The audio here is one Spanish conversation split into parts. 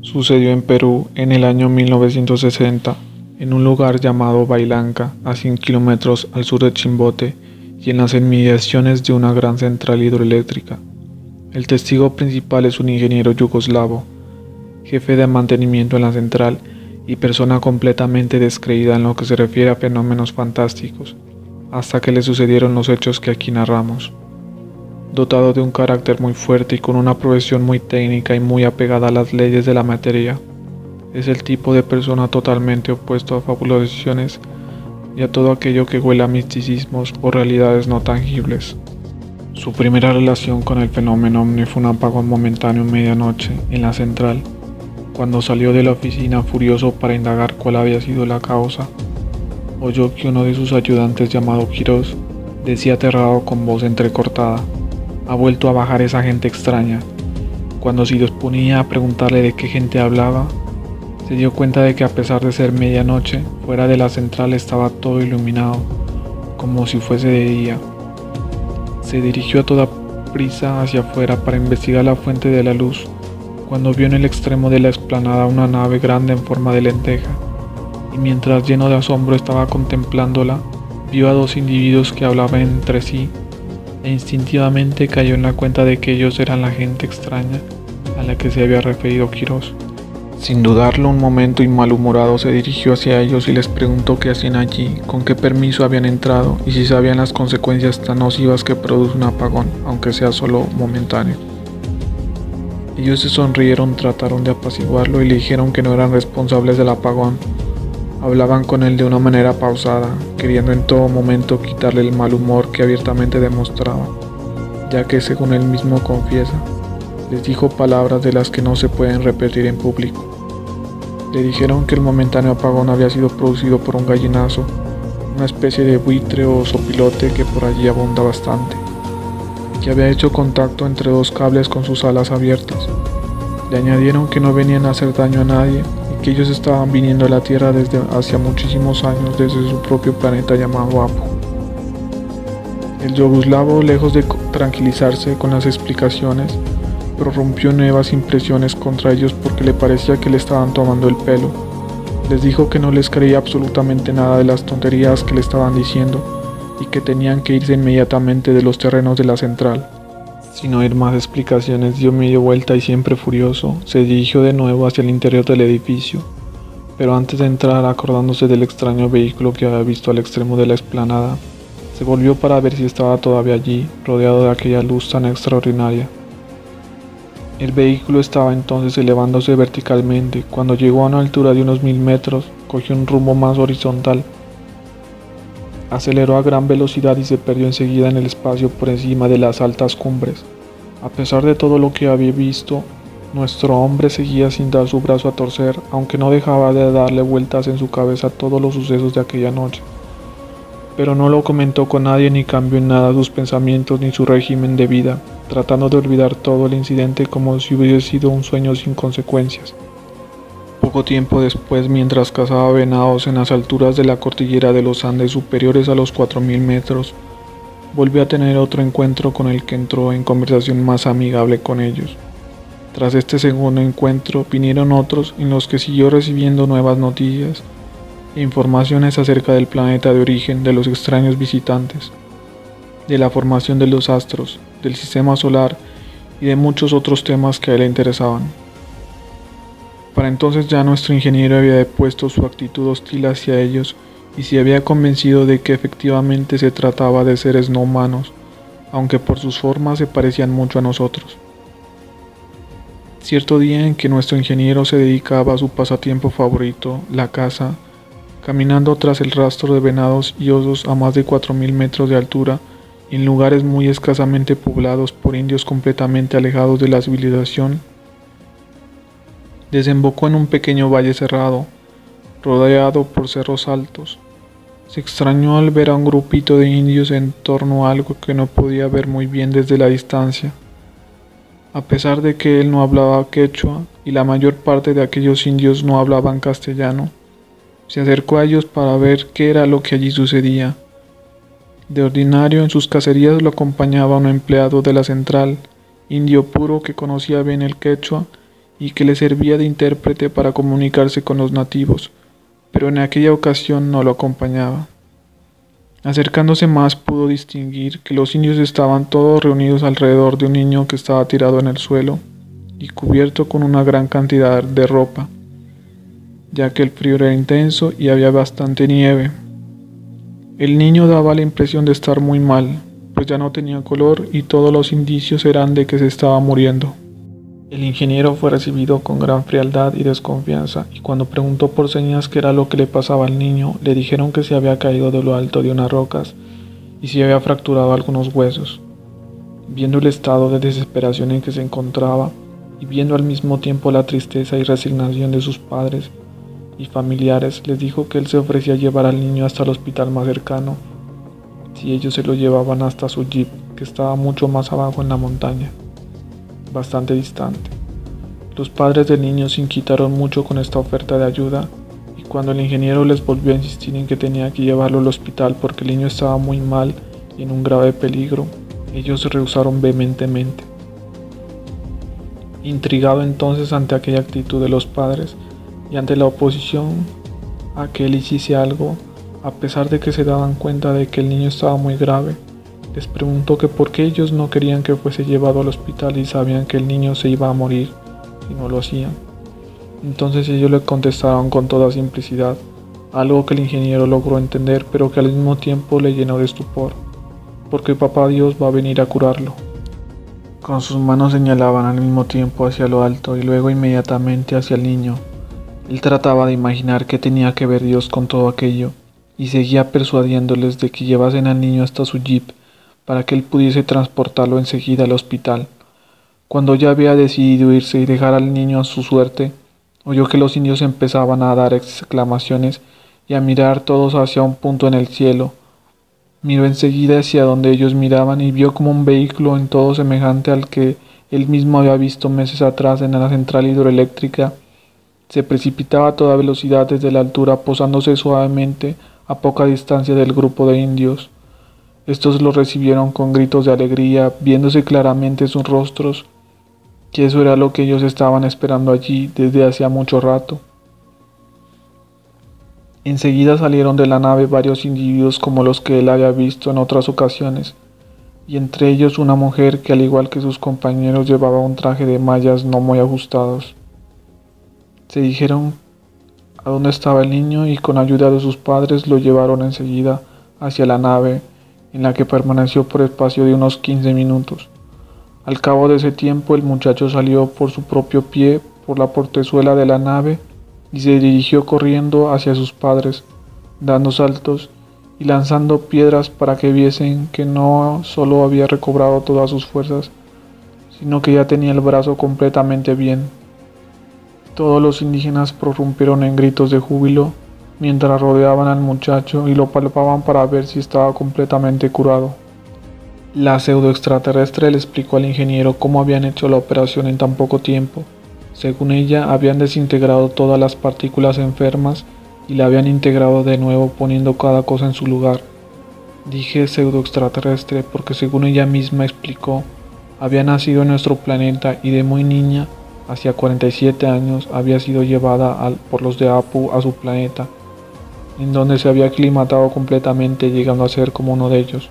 Sucedió en Perú en el año 1960, en un lugar llamado Bailanca, a 100 kilómetros al sur de Chimbote y en las inmediaciones de una gran central hidroeléctrica. El testigo principal es un ingeniero yugoslavo, jefe de mantenimiento en la central y persona completamente descreída en lo que se refiere a fenómenos fantásticos, hasta que le sucedieron los hechos que aquí narramos. Dotado de un carácter muy fuerte y con una profesión muy técnica y muy apegada a las leyes de la materia, es el tipo de persona totalmente opuesto a fabulaciones y a todo aquello que huele a misticismos o realidades no tangibles. Su primera relación con el fenómeno ovni fue un apagón momentáneo en medianoche en la central, cuando salió de la oficina furioso para indagar cuál había sido la causa. Oyó que uno de sus ayudantes, llamado Quirós, decía aterrado con voz entrecortada: «Ha vuelto a bajar esa gente extraña». Cuando se disponía a preguntarle de qué gente hablaba, se dio cuenta de que, a pesar de ser medianoche, fuera de la central estaba todo iluminado, como si fuese de día. Se dirigió a toda prisa hacia afuera para investigar la fuente de la luz, cuando vio en el extremo de la explanada una nave grande en forma de lenteja, y mientras lleno de asombro estaba contemplándola, vio a dos individuos que hablaban entre sí, e instintivamente cayó en la cuenta de que ellos eran la gente extraña a la que se había referido Quirós. Sin dudarlo un momento y malhumorado se dirigió hacia ellos y les preguntó qué hacían allí, con qué permiso habían entrado y si sabían las consecuencias tan nocivas que produce un apagón, aunque sea solo momentáneo. Ellos se sonrieron, trataron de apaciguarlo y le dijeron que no eran responsables del apagón. Hablaban con él de una manera pausada, queriendo en todo momento quitarle el mal humor que abiertamente demostraba, ya que, según él mismo confiesa, les dijo palabras de las que no se pueden repetir en público. Le dijeron que el momentáneo apagón había sido producido por un gallinazo, una especie de buitre o sopilote que por allí abunda bastante, que había hecho contacto entre dos cables con sus alas abiertas. Le añadieron que no venían a hacer daño a nadie y que ellos estaban viniendo a la Tierra desde hacía muchísimos años desde su propio planeta llamado Apo. El yugoslavo, lejos de tranquilizarse con las explicaciones, prorrumpió nuevas impresiones contra ellos porque le parecía que le estaban tomando el pelo. Les dijo que no les creía absolutamente nada de las tonterías que le estaban diciendo y que tenían que irse inmediatamente de los terrenos de la central. Sin oír más explicaciones, dio media vuelta y, siempre furioso, se dirigió de nuevo hacia el interior del edificio. Pero antes de entrar, acordándose del extraño vehículo que había visto al extremo de la explanada, se volvió para ver si estaba todavía allí, rodeado de aquella luz tan extraordinaria. El vehículo estaba entonces elevándose verticalmente. Cuando llegó a una altura de unos 1000 metros, cogió un rumbo más horizontal. Aceleró a gran velocidad y se perdió enseguida en el espacio por encima de las altas cumbres. A pesar de todo lo que había visto, nuestro hombre seguía sin dar su brazo a torcer, aunque no dejaba de darle vueltas en su cabeza todos los sucesos de aquella noche. Pero no lo comentó con nadie ni cambió en nada sus pensamientos ni su régimen de vida, tratando de olvidar todo el incidente como si hubiese sido un sueño sin consecuencias. Poco tiempo después, mientras cazaba venados en las alturas de la cordillera de los Andes superiores a los 4000 metros, volvió a tener otro encuentro con el que entró en conversación más amigable con ellos. Tras este segundo encuentro vinieron otros en los que siguió recibiendo nuevas noticias e informaciones acerca del planeta de origen de los extraños visitantes, de la formación de los astros, del sistema solar y de muchos otros temas que a él le interesaban. Para entonces ya nuestro ingeniero había depuesto su actitud hostil hacia ellos y se había convencido de que efectivamente se trataba de seres no humanos, aunque por sus formas se parecían mucho a nosotros. Cierto día en que nuestro ingeniero se dedicaba a su pasatiempo favorito, la caza, caminando tras el rastro de venados y osos a más de 4000 metros de altura, en lugares muy escasamente poblados por indios completamente alejados de la civilización, desembocó en un pequeño valle cerrado, rodeado por cerros altos. Se extrañó al ver a un grupito de indios en torno a algo que no podía ver muy bien desde la distancia. A pesar de que él no hablaba quechua y la mayor parte de aquellos indios no hablaban castellano, se acercó a ellos para ver qué era lo que allí sucedía. De ordinario, en sus cacerías lo acompañaba un empleado de la central, indio puro que conocía bien el quechua y que le servía de intérprete para comunicarse con los nativos, pero en aquella ocasión no lo acompañaba. Acercándose más pudo distinguir que los indios estaban todos reunidos alrededor de un niño que estaba tirado en el suelo y cubierto con una gran cantidad de ropa, ya que el frío era intenso y había bastante nieve. El niño daba la impresión de estar muy mal, pues ya no tenía color y todos los indicios eran de que se estaba muriendo. El ingeniero fue recibido con gran frialdad y desconfianza, y cuando preguntó por señas qué era lo que le pasaba al niño, le dijeron que se había caído de lo alto de unas rocas y se había fracturado algunos huesos. Viendo el estado de desesperación en que se encontraba, y viendo al mismo tiempo la tristeza y resignación de sus padres y familiares, les dijo que él se ofrecía a llevar al niño hasta el hospital más cercano, si ellos se lo llevaban hasta su jeep, que estaba mucho más abajo en la montaña, bastante distante. Los padres del niño se inquietaron mucho con esta oferta de ayuda, y cuando el ingeniero les volvió a insistir en que tenía que llevarlo al hospital porque el niño estaba muy mal y en un grave peligro, ellos se rehusaron vehementemente. Intrigado entonces ante aquella actitud de los padres y ante la oposición a que él hiciese algo, a pesar de que se daban cuenta de que el niño estaba muy grave, les preguntó que por qué ellos no querían que fuese llevado al hospital y sabían que el niño se iba a morir si no lo hacían. Entonces ellos le contestaron con toda simplicidad, algo que el ingeniero logró entender, pero que al mismo tiempo le llenó de estupor, porque papá Dios va a venir a curarlo. Con sus manos señalaban al mismo tiempo hacia lo alto y luego inmediatamente hacia el niño. Él trataba de imaginar qué tenía que ver Dios con todo aquello, y seguía persuadiéndoles de que llevasen al niño hasta su jeep, para que él pudiese transportarlo enseguida al hospital. Cuando ya había decidido irse y dejar al niño a su suerte, oyó que los indios empezaban a dar exclamaciones y a mirar todos hacia un punto en el cielo. Miró enseguida hacia donde ellos miraban y vio como un vehículo en todo semejante al que él mismo había visto meses atrás en la central hidroeléctrica, se precipitaba a toda velocidad desde la altura, posándose suavemente a poca distancia del grupo de indios. Estos lo recibieron con gritos de alegría, viéndose claramente sus rostros, que eso era lo que ellos estaban esperando allí desde hacía mucho rato. Enseguida salieron de la nave varios individuos como los que él había visto en otras ocasiones, y entre ellos una mujer que al igual que sus compañeros llevaba un traje de mallas no muy ajustados. Se dijeron a dónde estaba el niño y con ayuda de sus padres lo llevaron enseguida hacia la nave, en la que permaneció por espacio de unos 15 minutos. Al cabo de ese tiempo el muchacho salió por su propio pie por la portezuela de la nave y se dirigió corriendo hacia sus padres, dando saltos y lanzando piedras para que viesen que no solo había recobrado todas sus fuerzas, sino que ya tenía el brazo completamente bien. Todos los indígenas prorrumpieron en gritos de júbilo mientras rodeaban al muchacho y lo palpaban para ver si estaba completamente curado. La pseudo-extraterrestre le explicó al ingeniero cómo habían hecho la operación en tan poco tiempo. Según ella, habían desintegrado todas las partículas enfermas y la habían integrado de nuevo poniendo cada cosa en su lugar. Dije pseudo-extraterrestre porque según ella misma explicó, había nacido en nuestro planeta y de muy niña, hacia 47 años, había sido llevada por los de Apu a su planeta, en donde se había aclimatado completamente, llegando a ser como uno de ellos.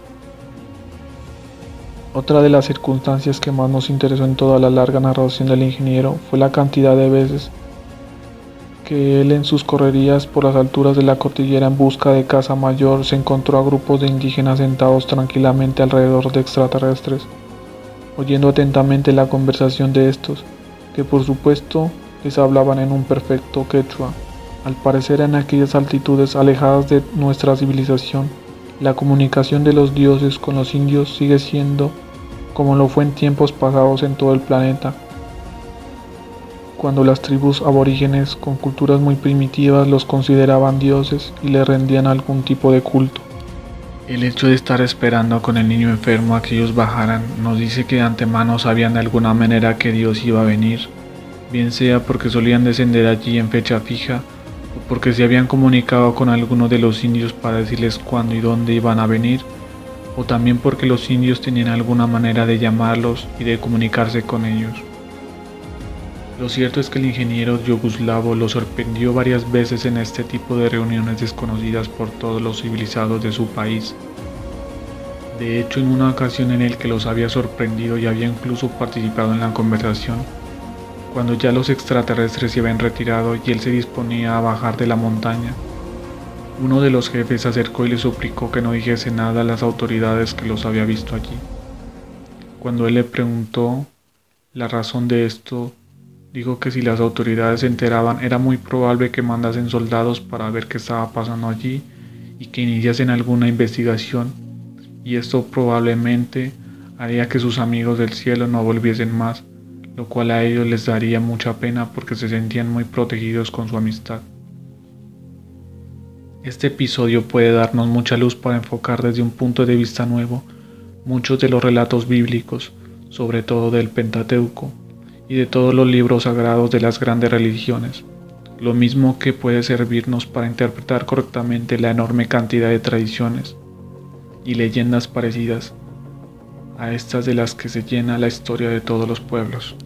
Otra de las circunstancias que más nos interesó en toda la larga narración del ingeniero fue la cantidad de veces que él en sus correrías por las alturas de la cordillera en busca de caza mayor se encontró a grupos de indígenas sentados tranquilamente alrededor de extraterrestres, oyendo atentamente la conversación de estos, que por supuesto les hablaban en un perfecto quechua. Al parecer en aquellas altitudes alejadas de nuestra civilización, la comunicación de los dioses con los indios sigue siendo como lo fue en tiempos pasados en todo el planeta, cuando las tribus aborígenes con culturas muy primitivas los consideraban dioses y le rendían algún tipo de culto. El hecho de estar esperando con el niño enfermo a que ellos bajaran nos dice que de antemano sabían de alguna manera que Dios iba a venir, bien sea porque solían descender allí en fecha fija o porque se habían comunicado con alguno de los indios para decirles cuándo y dónde iban a venir, o también porque los indios tenían alguna manera de llamarlos y de comunicarse con ellos. Lo cierto es que el ingeniero yugoslavo lo sorprendió varias veces en este tipo de reuniones desconocidas por todos los civilizados de su país. De hecho, en una ocasión en el que los había sorprendido y había incluso participado en la conversación, cuando ya los extraterrestres se habían retirado y él se disponía a bajar de la montaña, uno de los jefes se acercó y le suplicó que no dijese nada a las autoridades que los había visto allí. Cuando él le preguntó la razón de esto, dijo que si las autoridades se enteraban era muy probable que mandasen soldados para ver qué estaba pasando allí y que iniciasen alguna investigación, y esto probablemente haría que sus amigos del cielo no volviesen más, lo cual a ellos les daría mucha pena porque se sentían muy protegidos con su amistad. Este episodio puede darnos mucha luz para enfocar desde un punto de vista nuevo muchos de los relatos bíblicos, sobre todo del Pentateuco y de todos los libros sagrados de las grandes religiones, lo mismo que puede servirnos para interpretar correctamente la enorme cantidad de tradiciones y leyendas parecidas a estas de las que se llena la historia de todos los pueblos.